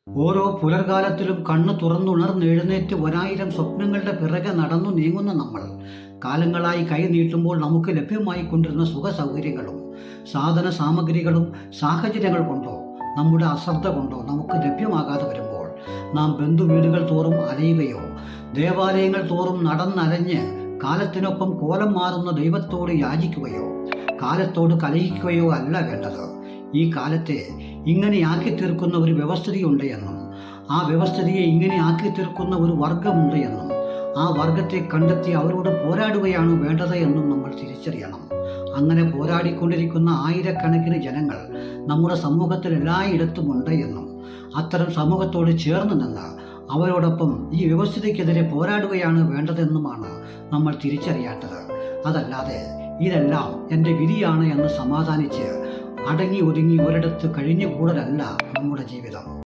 ഓരോ പുലർകാലത്തിലും കണ്ണ് തുറന്നുണർന്നെഴുന്നേറ്റ് 1000 സ്വപ്നങ്ങളുടെ പിറകെ നടന്നു നീങ്ങുന്ന നമ്മൾ കാലങ്ങളായി കൈ നീട്ടുമ്പോൾ നമുക്ക് ലഭ്യമായിക്കൊണ്ടിരുന്ന സുഖ സൗകര്യങ്ങളും സാധന സാമഗ്രികളും സാഹചര്യങ്ങൾ കൊണ്ടോ നമ്മുടെ അശ്രദ്ധ കൊണ്ടോ നമുക്ക് ലഭ്യമാകാതെ വരുമ്പോൾ നാം ബന്ധുവീടുകൾ തോറും അലയുകയോ ദേവാലയങ്ങൾ തോറും നടന്നലഞ്ഞ് കാലത്തിനൊപ്പം കോലം മാറുന്ന ദൈവത്തോട് യാചിക്കുകയോ കാലത്തോട് കലഹിക്കുകയോ അല്ല വേണ്ടത്. ഈ കാലത്തെ ഇങ്ങനെ ആക്കി തീർക്കുന്ന ഒരു വ്യവസ്ഥിതിയുണ്ട് എന്നും ആ വ്യവസ്ഥിതിയെ ഇങ്ങനെ ആക്കി തീർക്കുന്ന ഒരു വർഗമുണ്ട് എന്നും ആ വർഗത്തെ കണ്ടെത്തി അവരോട് പോരാടുകയാണ് വേണ്ടത് എന്നും നമ്മൾ തിരിച്ചറിയണം. അങ്ങനെ പോരാടിക്കൊണ്ടിരിക്കുന്ന ആയിരക്കണക്കിന് ജനങ്ങൾ നമ്മുടെ സമൂഹത്തിൽ എല്ലായിടത്തുമുണ്ട് എന്നും അത്തരം സമൂഹത്തോട് ചേർന്ന് നിന്ന് അവരോടൊപ്പം ഈ വ്യവസ്ഥിതിക്കെതിരെ പോരാടുകയാണ് വേണ്ടതെന്നുമാണ് നമ്മൾ തിരിച്ചറിയേണ്ടത്. അതല്ലാതെ ഇതെല്ലാം എൻ്റെ വിധിയാണ് എന്ന് സമാധാനിച്ച് അടങ്ങി ഒതുങ്ങി ഒരിടത്ത് കഴിഞ്ഞുകൂടലല്ല നമ്മുടെ ജീവിതം.